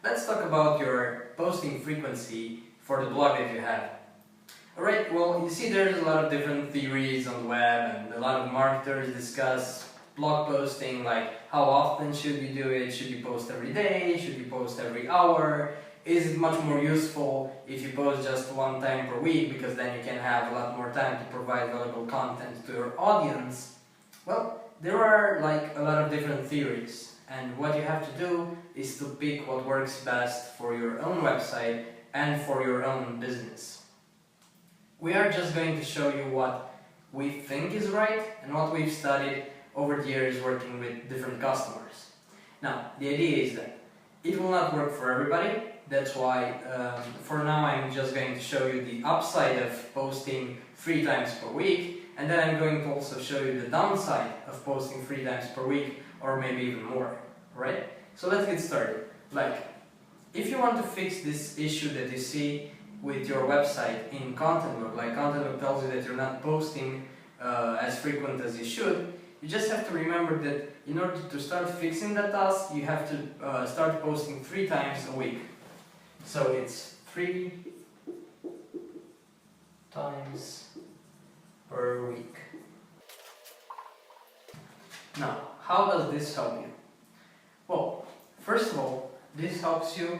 Let's talk about your posting frequency for the blog that you have. Alright, well, you see there's a lot of different theories on the web, and a lot of marketers discuss blog posting, like how often should you do it, should you post every day, should you post every hour, is it much more useful if you post just one time per week because then you can have a lot more time to provide valuable content to your audience. Well, there are like a lot of different theories, and what you have to do is to pick what works best for your own website and for your own business. We are just going to show you what we think is right and what we've studied over the years working with different customers. Now, the idea is that it will not work for everybody. That's why for now I'm just going to show you the upside of posting 3 times per week, and then I'm going to also show you the downside of posting 3 times per week, or maybe even more, right? So let's get started. Like, if you want to fix this issue that you see with your website in content log, like content log tells you that you're not posting as frequent as you should, you just have to remember that in order to start fixing that task, you have to start posting 3 times a week. So it's 3 times per week. Now, how does this help you? Well, first of all, this helps you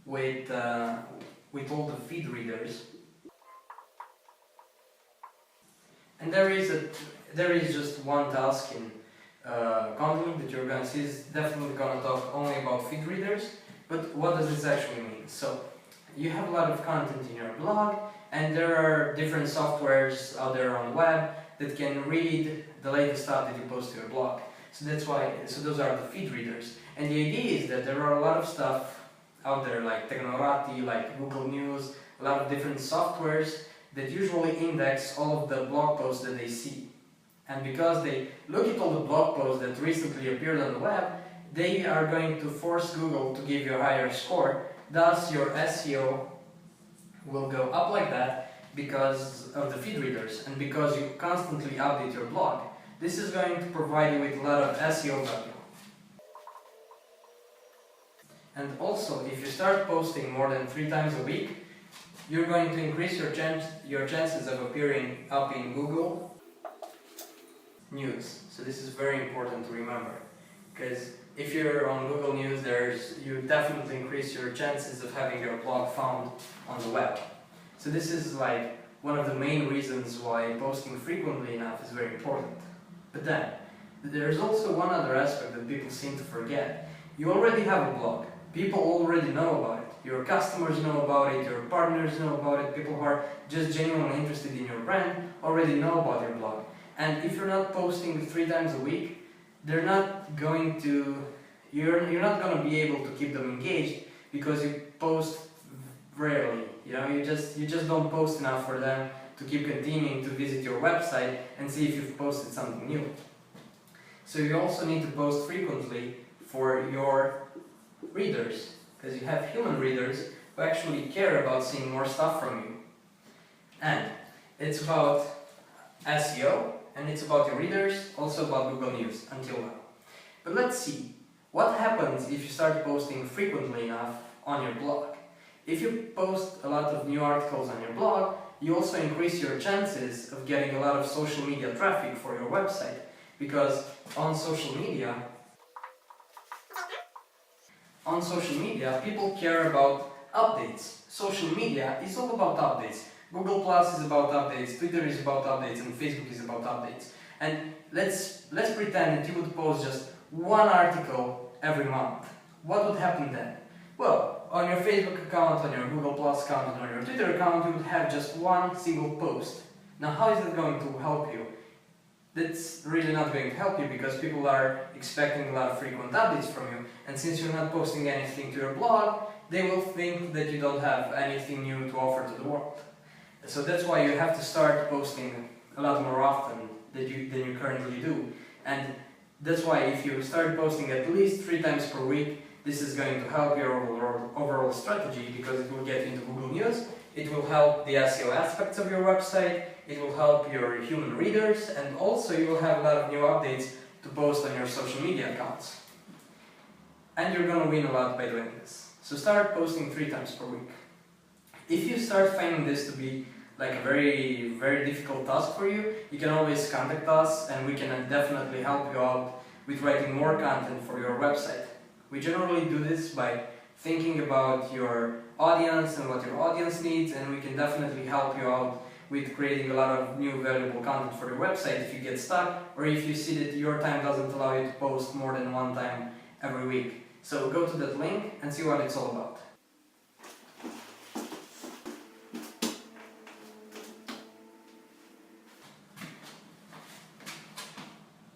with all the feed readers. And there is just one task in content that you're going to see is definitely going to talk only about feed readers. But what does this actually mean? So, you have a lot of content in your blog, and there are different softwares out there on the web that can read the latest stuff that you post to your blog. So those are the feed readers. And the idea is that there are a lot of stuff out there like Technorati, like Google News, a lot of different softwares that usually index all of the blog posts that they see. And because they look at all the blog posts that recently appeared on the web, they are going to force Google to give you a higher score. Thus, your SEO will go up like that because of the feed readers and because you constantly update your blog. This is going to provide you with a lot of SEO value. And also, if you start posting more than 3 times a week, you're going to increase your chances of appearing up in Google News. So this is very important to remember, because if you're on Google News, you definitely increase your chances of having your blog found on the web. So this is like one of the main reasons why posting frequently enough is very important. But then, there's also one other aspect that people seem to forget. You already have a blog. People already know about it. Your customers know about it, your partners know about it, people who are just genuinely interested in your brand already know about your blog. And if you're not posting 3 times a week, you're not going to be able to keep them engaged because you post rarely. You just don't post enough for them to keep continuing to visit your website and see if you've posted something new. So you also need to post frequently for your readers, because you have human readers who actually care about seeing more stuff from you. And it's about SEO, and it's about your readers, also about Google News until now. But let's see, what happens if you start posting frequently enough on your blog? If you post a lot of new articles on your blog, you also increase your chances of getting a lot of social media traffic for your website, because on social media, people care about updates. Social media is all about updates. Google Plus is about updates, Twitter is about updates, and Facebook is about updates. And let's pretend that you would post just one article every month. What would happen then? Well, on your Facebook account, on your Google Plus account, and on your Twitter account, you would have just one single post. Now, how is that going to help you? That's really not going to help you, because people are expecting a lot of frequent updates from you, and since you're not posting anything to your blog, they will think that you don't have anything new to offer to the world. So that's why you have to start posting a lot more often than you currently do. And that's why if you start posting at least 3 times per week, this is going to help your overall strategy, because it will get into Google News, it will help the SEO aspects of your website, it will help your human readers, and also you will have a lot of new updates to post on your social media accounts. And you're gonna win a lot by doing this. So start posting 3 times per week. If you start finding this to be like a very difficult task for you, you can always contact us and we can definitely help you out with writing more content for your website. We generally do this by thinking about your audience and what your audience needs, and we can definitely help you out with creating a lot of new valuable content for your website if you get stuck, or if you see that your time doesn't allow you to post more than 1 time every week. So go to that link and see what it's all about.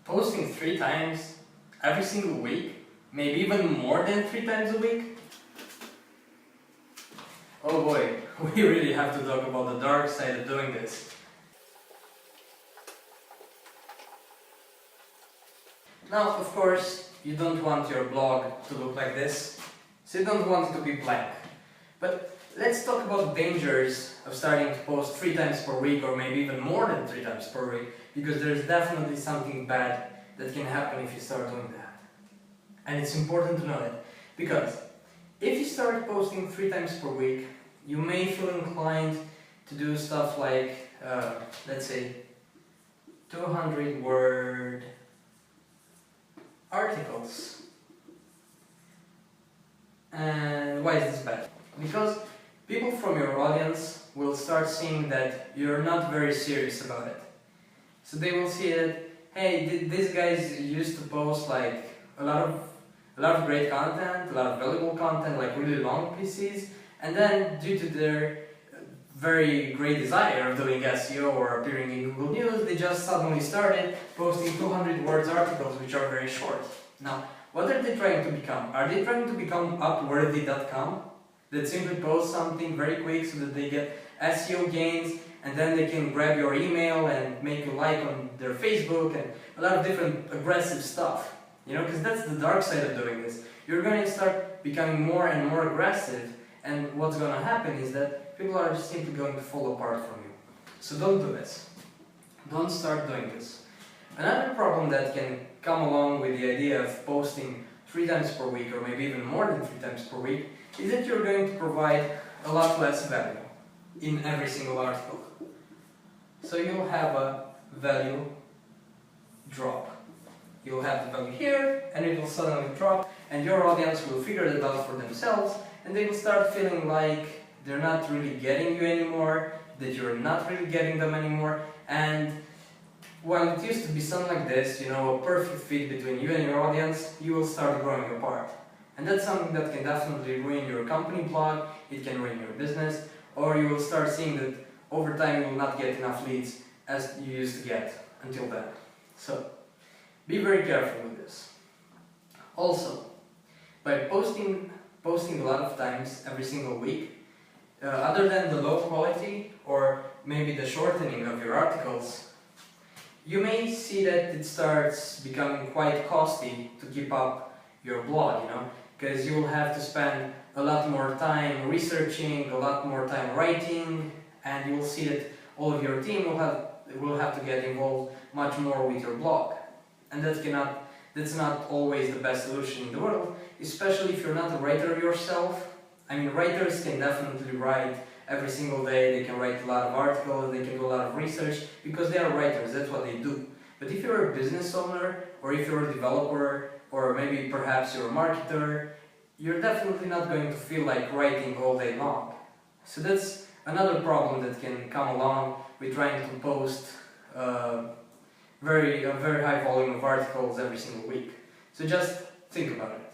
Posting 3 times every single week, maybe even more than 3 times a week? Oh boy, we really have to talk about the dark side of doing this. Now, of course, you don't want your blog to look like this, so you don't want it to be blank. But let's talk about dangers of starting to post 3 times per week, or maybe even more than 3 times per week, because there's definitely something bad that can happen if you start doing that. And it's important to know it, because if you start posting 3 times per week, you may feel inclined to do stuff like, let's say, 200-word articles. And why is this bad? Because people from your audience will start seeing that you're not very serious about it. So they will see that, hey, these guys used to post like a lot of great content, a lot of valuable content, like really long pieces, and then due to their very great desire of doing SEO or appearing in Google News, they just suddenly started posting 200 words articles which are very short. Now, what are they trying to become? Are they trying to become upworthy.com? That simply post something very quick so that they get SEO gains, and then they can grab your email and make you like on their Facebook and a lot of different aggressive stuff. You know, because that's the dark side of doing this. You're going to start becoming more and more aggressive, and what's going to happen is that people are just simply going to fall apart from you. So don't do this. Don't start doing this. Another problem that can come along with the idea of posting 3 times per week, or maybe even more than 3 times per week, is that you're going to provide a lot less value in every single article. So you'll have a value drop. You'll have the value here, and it will suddenly drop, and your audience will figure that out for themselves, and they will start feeling like they're not really getting you anymore, that you're not really getting them anymore, and while it used to be something like this, you know, a perfect fit between you and your audience, you will start growing apart. And that's something that can definitely ruin your company blog, it can ruin your business, or you will start seeing that over time you will not get enough leads as you used to get until then. So, be very careful with this. Also, by posting a lot of times every single week, other than the low quality or maybe the shortening of your articles, you may see that it starts becoming quite costly to keep up your blog, you know, because you will have to spend a lot more time researching, a lot more time writing, and you will see that all of your team will have to get involved much more with your blog. And that's not always the best solution in the world, especially if you're not a writer yourself. I mean, writers can definitely write every single day, they can write a lot of articles, they can do a lot of research, because they are writers, that's what they do. But if you're a business owner, or if you're a developer, or maybe perhaps you're a marketer, you're definitely not going to feel like writing all day long. So that's another problem that can come along with trying to post a very high volume of articles every single week. So just think about it.